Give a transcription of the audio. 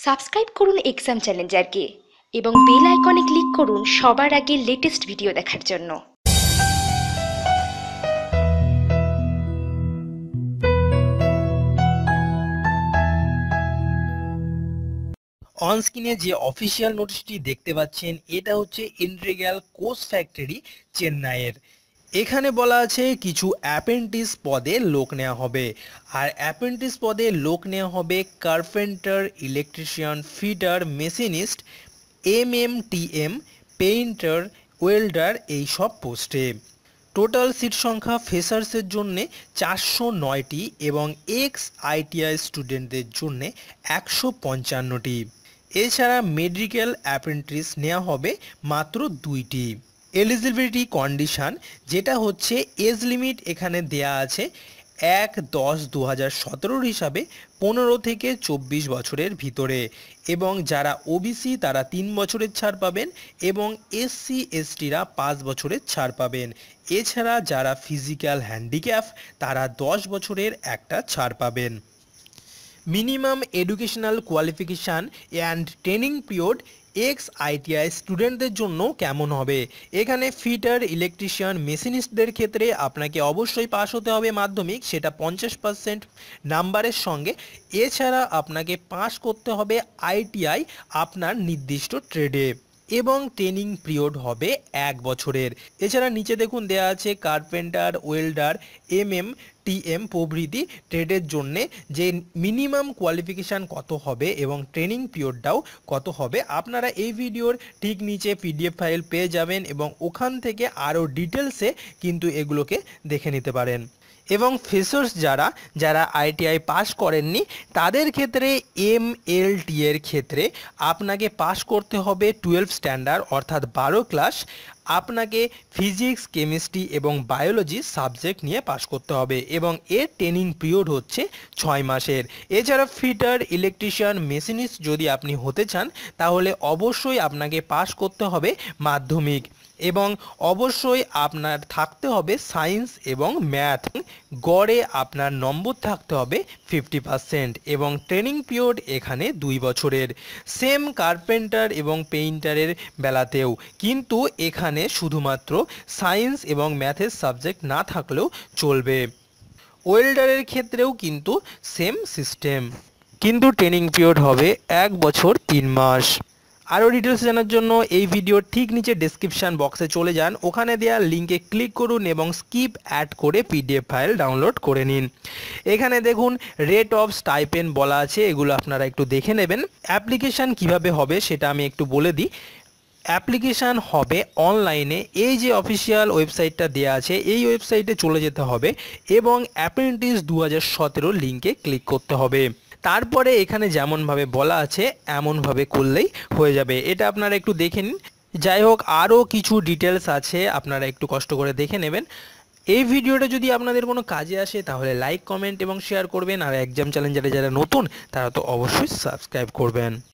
Subscribe করুন exam চ্যালেঞ্জারকে এবং bell আইকনে ক্লিক করুন সবার আগে লেটেস্ট ভিডিও দেখার জন্য। অন স্ক্রিনে যে অফিসিয়াল নোটিশটি দেখতে পাচ্ছেন এটা হচ্ছে ইন্টিগ্রাল কোচ ফ্যাক্টরি চেন্নাইয়ের। এখানে বলা আছে কিছু অ্যাপ্রেন্টিস পদে লোক নেওয়া হবে, আর অ্যাপ্রেন্টিস পদে লোক নেওয়া হবে carpenter, electrician, fitter, machinist, MMTM, painter, welder এই সব পোস্টে। টোটাল সিট সংখ্যা ফ্রেশার্সের জন্যে 409টি এবং এক্স আইটিআই স্টুডেন্টদের জন্যে 155টি। এছাড়া মেডিকেল অ্যাপ্রেন্টিস নেওয়া হবে মাত্র 2টি। এলিজিবিলিটি কন্ডিশান যেটা হচ্ছে এজ লিমিট এখানে দেয়া আছে 1/10/2017 হিসাবে 15 থেকে 24 বছরের ভিতরে, এবং যারা ওবিসি তারা 3 বছরের ছাড় পাবেন এবং এসসি এসটিরা 5 বছরের ছাড় পাবেন। এছাড়া যারা ফিজিক্যাল হ্যান্ডিক্যাপ তারা 10 বছরের একটা ছাড় পাবেন। Minimum educational qualification and training period x ITI স্টুডেন্টদের জন্য কেমন হবে? এখানে ফিটার, ইলেকট্রিশিয়ান, মেশিনিস্টদের ক্ষেত্রে আপনাকে অবশ্যই পাস হতে হবে মাধ্যমিক, সেটা 50% নাম্বারের সঙ্গে। এছাড়া আপনাকে পাস করতে হবে আইটিআই আপনার নির্দিষ্ট ট্রেডে, এবং ট্রেনিং পিরিয়ড হবে 1 বছরের। এছাড়া নিচে দেখুন দেয়া আছে কার্পেন্টার, ওয়েল্ডার, এমএমটিএম প্রভৃতি ট্রেডের জন্যে যে মিনিমাম কোয়ালিফিকেশান কত হবে এবং ট্রেনিং পিরিয়ডটাও কত হবে। আপনারা এই ভিডিওর ঠিক নিচে পিডিএফ ফাইল পেয়ে যাবেন এবং ওখান থেকে আরও ডিটেলসে কিন্তু এগুলোকে দেখে নিতে পারেন। এবং ফ্রেশার্স যারা আইটিআই পাস করেননি তাদের ক্ষেত্রে এমএলটি এর ক্ষেত্রে আপনাকে পাস করতে হবে 12 স্ট্যান্ডার্ড অর্থাৎ 12 ক্লাস। আপনাকে ফিজিক্স, কেমিস্ট্রি এবং বায়োলজি সাবজেক্ট নিয়ে পাস করতে হবে এবং এর ট্রেনিং পিরিয়ড হচ্ছে 6 মাসের। এছাড়া ফিটার, ইলেকট্রিশিয়ান, মেশিনিস্ট যদি আপনি হতে চান তাহলে অবশ্যই আপনাকে পাস করতে হবে মাধ্যমিক, এবং অবশ্যই আপনার থাকতে হবে সায়েন্স এবং ম্যাথ। গড়ে আপনার নম্বর থাকতে হবে 50% এবং ট্রেনিং পিরিয়ড এখানে 2 বছরের। সেম কার্পেন্টার এবং পেইন্টারের বেলাতেও কিন্তু এখানে শুধুমাত্র সায়েন্স এবং ম্যাথের সাবজেক্ট না থাকলেও চলবে। ওয়েল্ডারের ক্ষেত্রেও কিন্তু সেম সিস্টেম, কিন্তু ট্রেনিং পিরিয়ড হবে 1 বছর 3 মাস। আরও ডিটেলস জানার জন্য এই ভিডিওর ঠিক নিচে ডেসক্রিপশান বক্সে চলে যান, ওখানে দেওয়া লিঙ্কে ক্লিক করুন এবং স্কিপ অ্যাড করে পিডিএফ ফাইল ডাউনলোড করে নিন। এখানে দেখুন রেট অফ স্টাইপেন্ড বলা আছে, এগুলো আপনারা একটু দেখে নেবেন। অ্যাপ্লিকেশান কিভাবে হবে সেটা আমি একটু বলে দিই। অ্যাপ্লিকেশান হবে অনলাইনে, এই যে অফিসিয়াল ওয়েবসাইটটা দেওয়া আছে এই ওয়েবসাইটে চলে যেতে হবে এবং অ্যাপ্রেন্টিস 2017 লিঙ্কে ক্লিক করতে হবে। তারপরে এখানে যেমনভাবে বলা আছে এমনভাবে করলেই হয়ে যাবে। এটা আপনারা একটু দেখে নিন। যাই হোক, আরও কিছু ডিটেলস আছে, আপনারা একটু কষ্ট করে দেখে নেবেন। এই ভিডিওটা যদি আপনাদের কোনো কাজে আসে তাহলে লাইক, কমেন্ট এবং শেয়ার করবেন, আর এক্সাম চ্যালেঞ্জারে যারা নতুন তারা তো অবশ্যই সাবস্ক্রাইব করবেন।